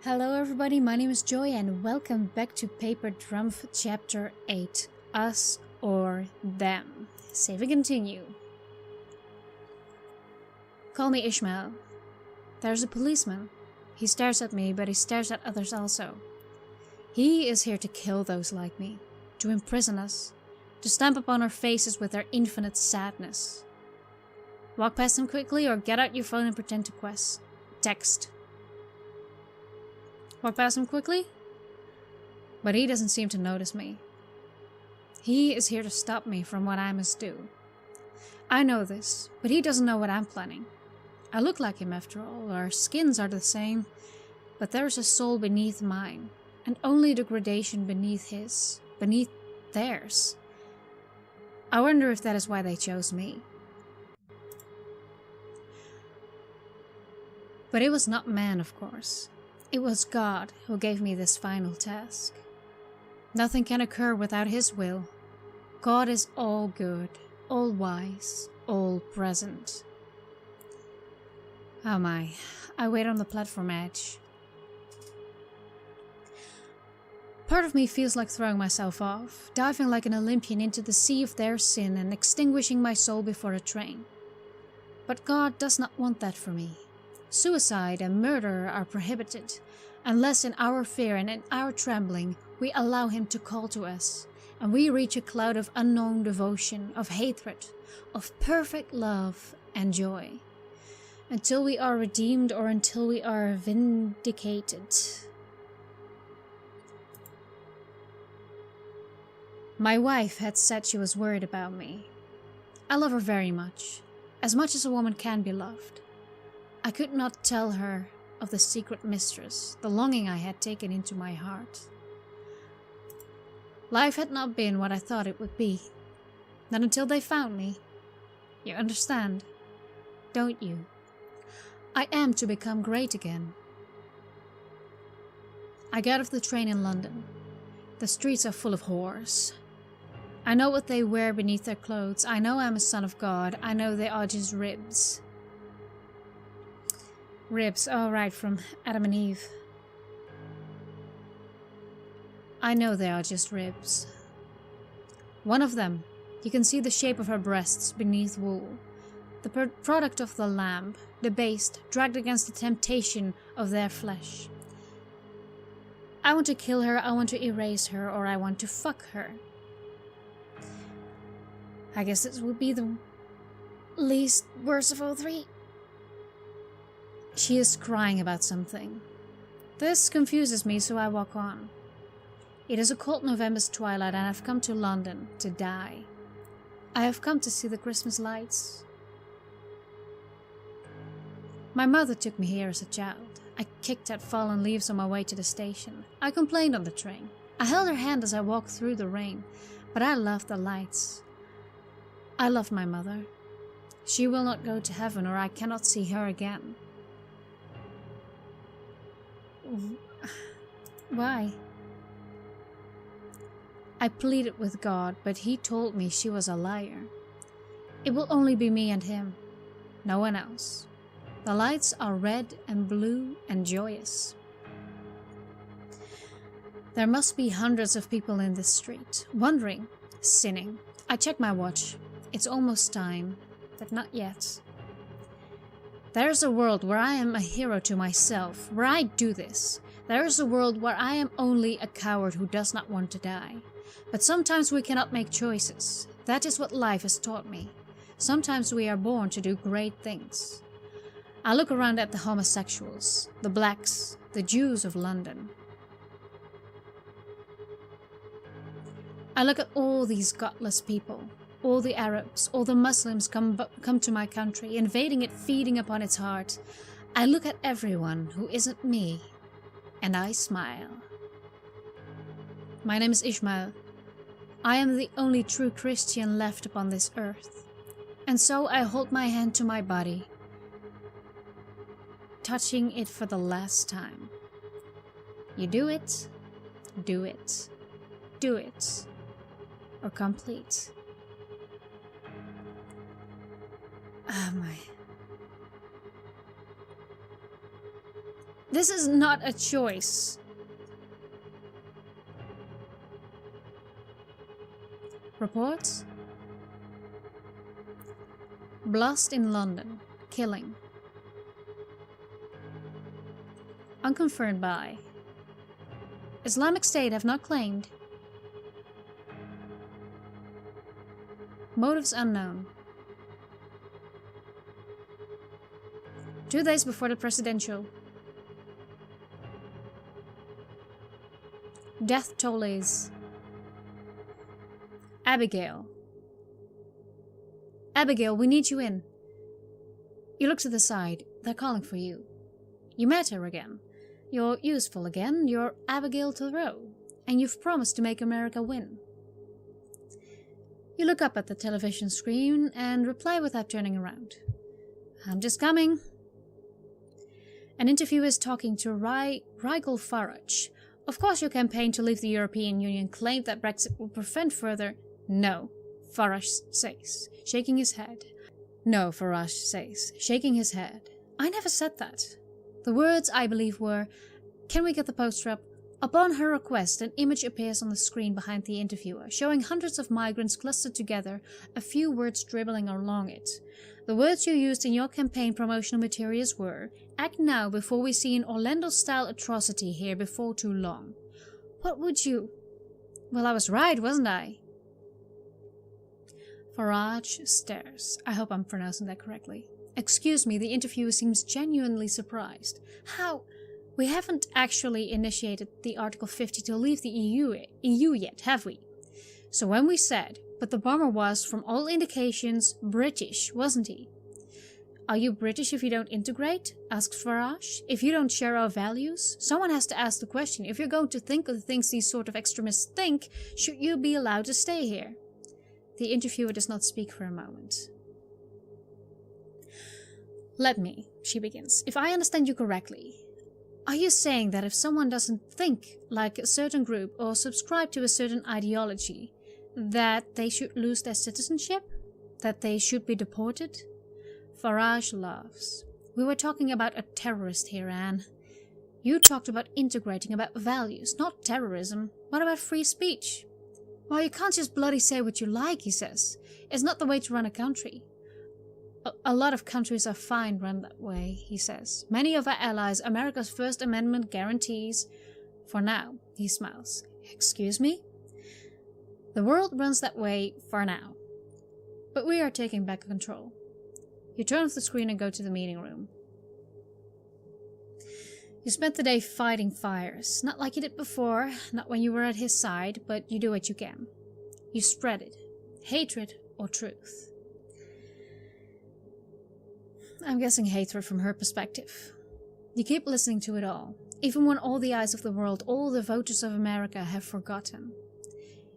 Hello everybody, my name is Joy and welcome back to Paper Drumpf Chapter 8, Us or Them. Save and continue. Call me Ishmael. There's a policeman. He stares at me, but he stares at others also. He is here to kill those like me, to imprison us, to stamp upon our faces with their infinite sadness. Walk past him quickly or get out your phone and pretend to text. Walk past him quickly, but he doesn't seem to notice me. He is here to stop me from what I must do. I know this, but he doesn't know what I'm planning. I look like him after all, our skins are the same, but there is a soul beneath mine, and only degradation beneath his, beneath theirs. I wonder if that is why they chose me. But it was not man, of course. It was God who gave me this final task. Nothing can occur without His will. God is all good, all wise, all present. Oh my, I wait on the platform edge. Part of me feels like throwing myself off, diving like an Olympian into the sea of their sin and extinguishing my soul before a train. But God does not want that for me. Suicide and murder are prohibited, unless in our fear and in our trembling we allow Him to call to us, and we reach a cloud of unknown devotion, of hatred, of perfect love and joy, until we are redeemed or until we are vindicated. My wife had said she was worried about me. I love her very much as a woman can be loved. I could not tell her of the secret mistress, the longing I had taken into my heart. Life had not been what I thought it would be. Not until they found me. You understand, don't you? I am to become great again. I get off the train in London. The streets are full of whores. I know what they wear beneath their clothes. I know I'm a son of God. I know they are just ribs. Ribs, oh right, from Adam and Eve. I know they are just ribs. One of them, you can see the shape of her breasts beneath wool. The product of the lamb, debased, dragged against the temptation of their flesh. I want to kill her, I want to erase her, or I want to fuck her. I guess this would be the least worst of all three. She is crying about something. This confuses me, so I walk on. It is a cold November's twilight and I've come to London to die. I have come to see the Christmas lights. My mother took me here as a child. I kicked at fallen leaves on my way to the station. I complained on the train. I held her hand as I walked through the rain, but I loved the lights. I love my mother. She will not go to heaven or I cannot see her again. Why? I pleaded with God, but He told me she was a liar. It will only be me and Him, no one else. The lights are red and blue and joyous. There must be hundreds of people in this street, wondering, sinning. I check my watch. It's almost time, but not yet. There's a world where I am a hero to myself, where I do this. There is a world where I am only a coward who does not want to die. But sometimes we cannot make choices. That is what life has taught me. Sometimes we are born to do great things. I look around at the homosexuals, the blacks, the Jews of London. I look at all these godless people. All the Arabs, all the Muslims come to my country, invading it, feeding upon its heart. I look at everyone who isn't me, and I smile. My name is Ishmael. I am the only true Christian left upon this earth, and so I hold my hand to my body, touching it for the last time. You do it, do it, do it, or complete. Oh my. This is not a choice. Reports? Blast in London. Killing. Unconfirmed by. Islamic State have not claimed. Motives unknown. 2 days before the presidential. Death tolls. Abigail. Abigail, we need you in. You look to the side. They're calling for you. You met her again. You're useful again. You're Abigail Thoreau. And you've promised to make America win. You look up at the television screen and reply without turning around. I'm just coming. An interviewer is talking to Rigel Farage. Of course your campaign to leave the European Union claimed that Brexit will prevent further... No, Farage says, shaking his head. No, Farage says, shaking his head. I never said that. The words, I believe, were, can we get the poster up? Upon her request, an image appears on the screen behind the interviewer, showing hundreds of migrants clustered together, a few words dribbling along it. The words you used in your campaign promotional materials were, act now before we see an Orlando-style atrocity here before too long. What would you... Well, I was right, wasn't I? Farage stares. I hope I'm pronouncing that correctly. Excuse me, the interviewer seems genuinely surprised. How? We haven't actually initiated the Article 50 to leave the EU yet, have we? So when we said, but the bomber was, from all indications, British, wasn't he? Are you British if you don't integrate? Asks Farage. If you don't share our values? Someone has to ask the question. If you're going to think of the things these sort of extremists think, should you be allowed to stay here? The interviewer does not speak for a moment. Let me, she begins. If I understand you correctly, are you saying that if someone doesn't think like a certain group or subscribe to a certain ideology, that they should lose their citizenship? That they should be deported? Farage laughs. We were talking about a terrorist here, Anne. You talked about integrating, about values, not terrorism. What about free speech? Well, you can't just bloody say what you like, he says. It's not the way to run a country. A lot of countries are fine run that way, he says. Many of our allies, America's First Amendment guarantees. For now, he smiles. Excuse me? The world runs that way for now. But we are taking back control. You turn off the screen and go to the meeting room. You spent the day fighting fires, not like you did before, not when you were at his side, but you do what you can. You spread it, hatred or truth. I'm guessing hatred from her perspective. You keep listening to it all, even when all the eyes of the world, all the voters of America have forgotten.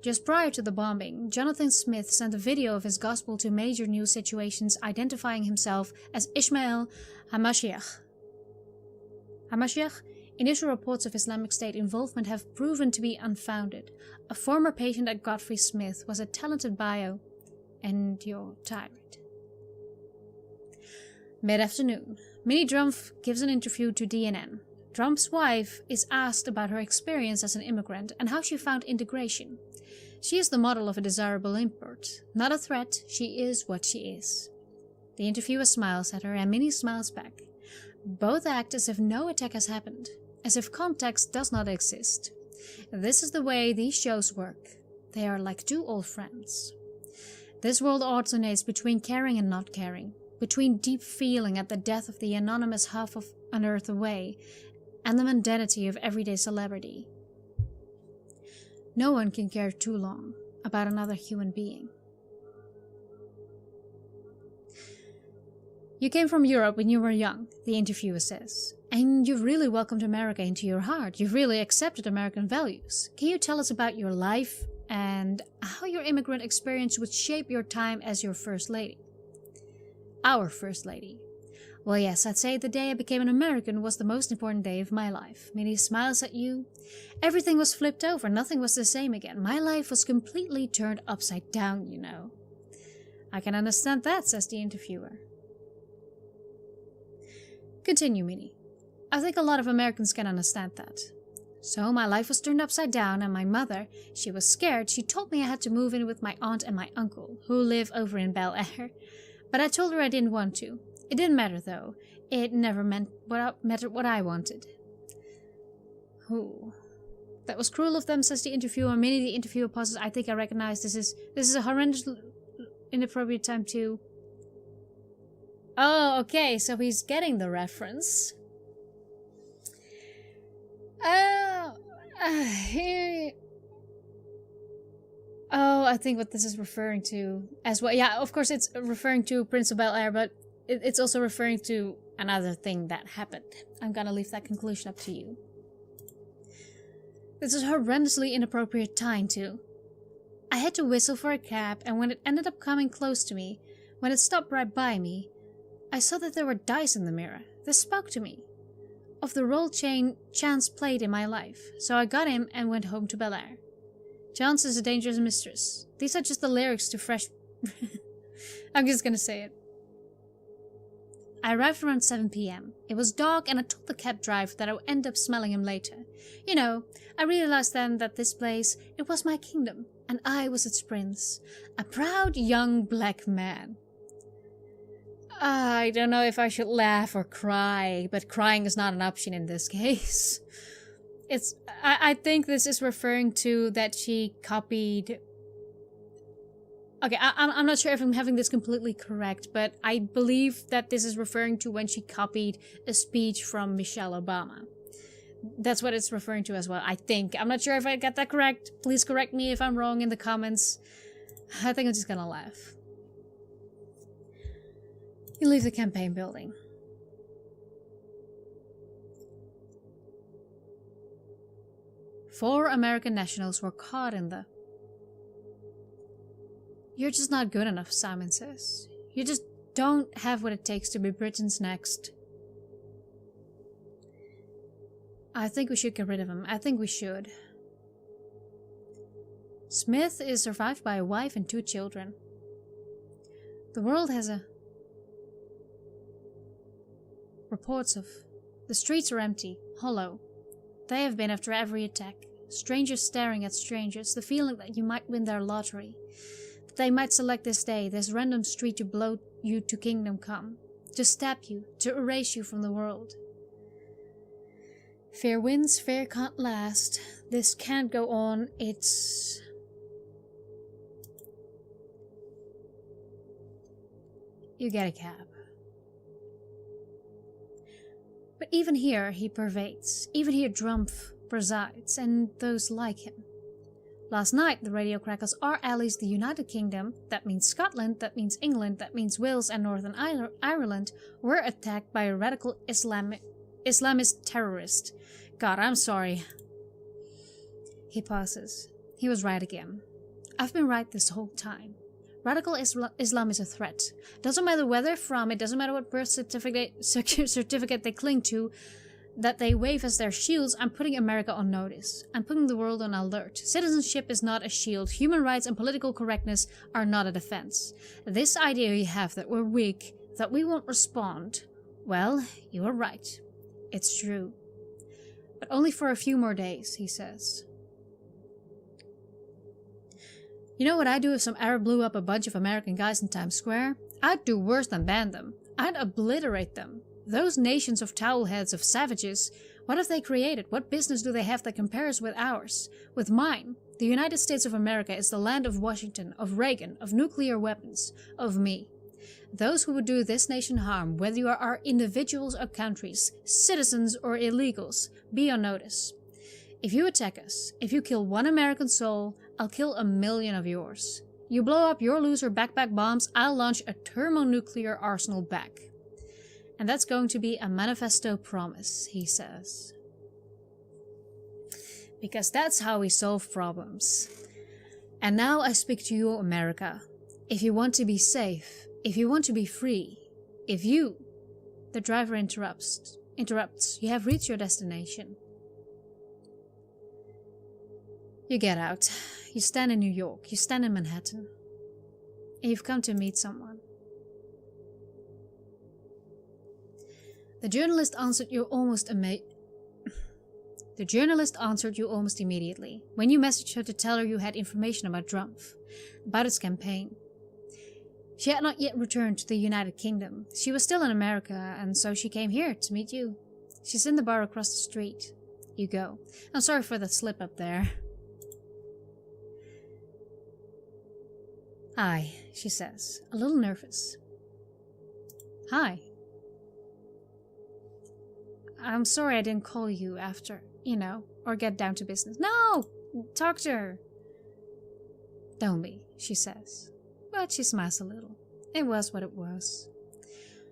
Just prior to the bombing, Jonathan Smith sent a video of his gospel to major news situations identifying himself as Ismail Hamashiach. Initial reports of Islamic State involvement have proven to be unfounded. A former patient at Godfrey Smith was a talented bio, and you're tired. Mid-afternoon, Minnie Drumpf gives an interview to DNN. Drumpf's wife is asked about her experience as an immigrant and how she found integration. She is the model of a desirable import. Not a threat, she is what she is. The interviewer smiles at her and Minnie smiles back. Both act as if no attack has happened, as if context does not exist. This is the way these shows work. They are like two old friends. This world alternates between caring and not caring, between deep feeling at the death of the anonymous half of an earth away and the mundanity of everyday celebrity. No one can care too long about another human being. You came from Europe when you were young, the interviewer says, and you've really welcomed America into your heart. You've really accepted American values. Can you tell us about your life and how your immigrant experience would shape your time as your First Lady? Our First Lady. Well, yes, I'd say the day I became an American was the most important day of my life. Minnie smiles at you. Everything was flipped over. Nothing was the same again. My life was completely turned upside down, you know. I can understand that, says the interviewer. Continue, Minnie. I think a lot of Americans can understand that. So my life was turned upside down, and my mother, she was scared. She told me I had to move in with my aunt and my uncle, who live over in Bel Air. But I told her I didn't want to. It didn't matter though. It never mattered what I wanted. Ooh. That was cruel of them, says the interviewer. Many the interviewer pauses. I think I recognize this is a horrendous inappropriate time to... Oh, okay, so he's getting the reference. Oh, I think what this is referring to as well. Yeah, of course it's referring to Prince of Bel Air, but it's also referring to another thing that happened. I'm gonna leave that conclusion up to you. This is a horrendously inappropriate time too. I had to whistle for a cab, and when it ended up coming close to me, when it stopped right by me, I saw that there were dice in the mirror. This spoke to me of the role chance played in my life, so I got him and went home to Bel Air. Chance is a dangerous mistress. These are just the lyrics to Fresh... I'm just gonna say it. I arrived around 7 p.m. It was dark, and I told the cab driver that I would end up smelling him later. You know, I realized then that this place, it was my kingdom, and I was its prince. A proud young black man. I don't know if I should laugh or cry, but crying is not an option in this case. I think this is referring to that she copied... Okay, I'm not sure if I'm having this completely correct, but I believe that this is referring to when she copied a speech from Michelle Obama. That's what it's referring to as well, I think. I'm not sure if I got that correct. Please correct me if I'm wrong in the comments. I think I'm just gonna laugh. You leave the campaign building. Four American nationals were caught in the... You're just not good enough, Simon says. You just don't have what it takes to be Britain's next. I think we should get rid of him. I think we should. Smith is survived by a wife and 2 children. The world has a... Reports of... The streets are empty, hollow. They have been after every attack. Strangers staring at strangers, the feeling that you might win their lottery. That they might select this day, this random street to blow you to kingdom come. To stab you, to erase you from the world. Fair winds, fair can't last. This can't go on, it's... You get a cab. But even here he pervades, even here Drumpf presides, and those like him. Last night the radio crackles, our allies, the United Kingdom, that means Scotland, that means England, that means Wales and Northern Ireland, were attacked by a radical Islamist terrorist. God, I'm sorry. He pauses. He was right again. I've been right this whole time. Radical Islam is a threat. Doesn't matter where they're from, it doesn't matter what birth certificate they cling to, that they wave as their shields. I'm putting America on notice. I'm putting the world on alert. Citizenship is not a shield. Human rights and political correctness are not a defense. This idea you have that we're weak, that we won't respond, well, you are right. It's true. But only for a few more days, he says. You know what I'd do if some Arab blew up a bunch of American guys in Times Square? I'd do worse than ban them. I'd obliterate them. Those nations of towelheads, of savages, what have they created? What business do they have that compares with ours? With mine? The United States of America is the land of Washington, of Reagan, of nuclear weapons, of me. Those who would do this nation harm, whether you are individuals or countries, citizens or illegals, be on notice. If you attack us, if you kill one American soul, I'll kill 1 million of yours. You blow up your loser backpack bombs, I'll launch a thermonuclear arsenal back. And that's going to be a manifesto promise, he says. Because that's how we solve problems. And now I speak to you, America. If you want to be safe, if you want to be free, if you... The driver interrupts. You have reached your destination. You get out. You stand in New York. You stand in Manhattan. And you've come to meet someone. The journalist answered you almost immediately when you messaged her to tell her you had information about Drumpf, about his campaign. She had not yet returned to the United Kingdom. She was still in America, and so she came here to meet you. She's in the bar across the street. You go. I'm sorry for that slip up there. Hi, she says, a little nervous. Hi. I'm sorry I didn't call you after, or get down to business. No! Talk to her. Don't be, she says. But she smiles a little. It was what it was.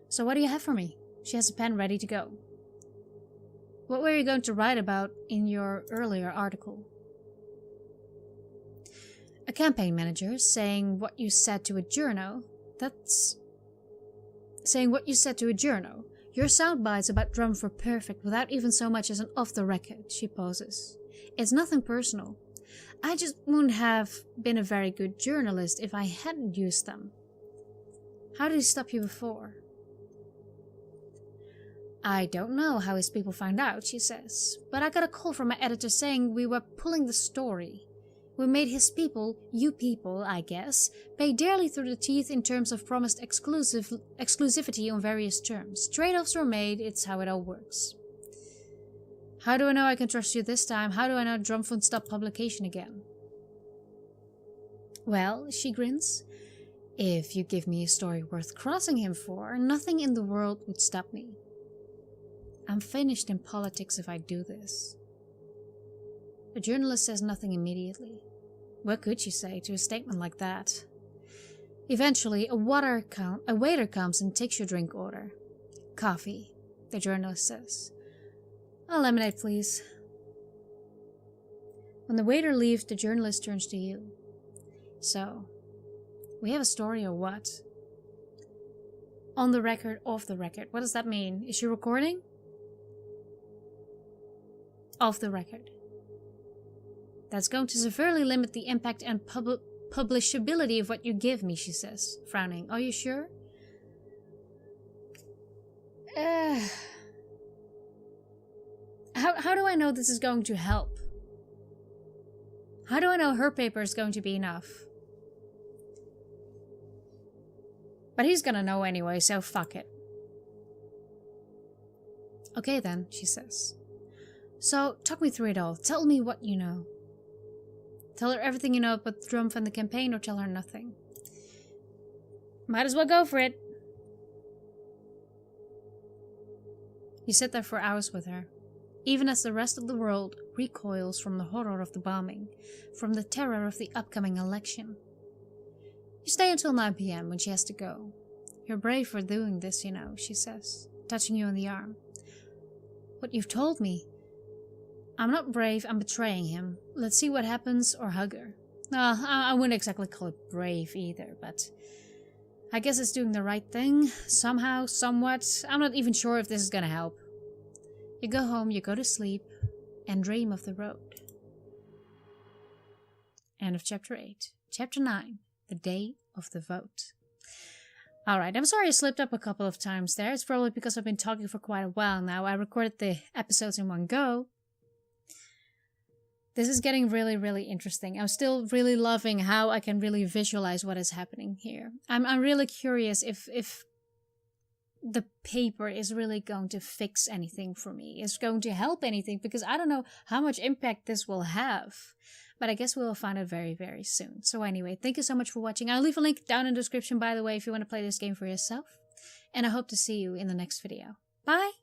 So what do you have for me? She has a pen ready to go. What were you going to write about in your earlier article? A campaign manager saying what you said to a journo. Saying what you said to a journo. Your sound bites about Drumpf were perfect without even so much as an off the record, she pauses. It's nothing personal. I just wouldn't have been a very good journalist if I hadn't used them. How did he stop you before? I don't know how his people found out, she says, but I got a call from my editor saying we were pulling the story. We made his people, you people, I guess, pay dearly through the teeth in terms of promised exclusivity on various terms. Trade-offs were made, it's how it all works. How do I know I can trust you this time? How do I know Drumpf won't stop publication again? Well, she grins, if you give me a story worth crossing him for, nothing in the world would stop me. I'm finished in politics if I do this. The journalist says nothing immediately. What could she say to a statement like that? Eventually, a waiter comes and takes your drink order. Coffee, the journalist says. A lemonade, please. When the waiter leaves, the journalist turns to you. So, we have a story or what? On the record, off the record. What does that mean? Is she recording? Off the record. That's going to severely limit the impact and publishability of what you give me, she says, frowning. Are you sure? How do I know this is going to help? How do I know her paper is going to be enough? But he's gonna know anyway, so fuck it. Okay then, she says. So, talk me through it all. Tell me what you know. Tell her everything you know about Drumpf and the campaign, or tell her nothing. Might as well go for it. You sit there for hours with her, even as the rest of the world recoils from the horror of the bombing, from the terror of the upcoming election. You stay until 9 p.m. when she has to go. You're brave for doing this, she says, touching you on the arm. What you've told me. I'm not brave, I'm betraying him. Let's see what happens, or hug her. I wouldn't exactly call it brave either, but I guess it's doing the right thing, somehow, somewhat. I'm not even sure if this is gonna help. You go home, you go to sleep, and dream of the road. End of chapter 8. Chapter 9. The day of the vote. Alright, I'm sorry I slipped up a couple of times there. It's probably because I've been talking for quite a while now. I recorded the episodes in one go. This is getting really, really interesting. I'm still really loving how I can really visualize what is happening here. I'm really curious if the paper is really going to fix anything for me. It's going to help anything, because I don't know how much impact this will have. But I guess we will find out very, very soon. So anyway, thank you so much for watching. I'll leave a link down in the description, by the way, if you want to play this game for yourself. And I hope to see you in the next video. Bye!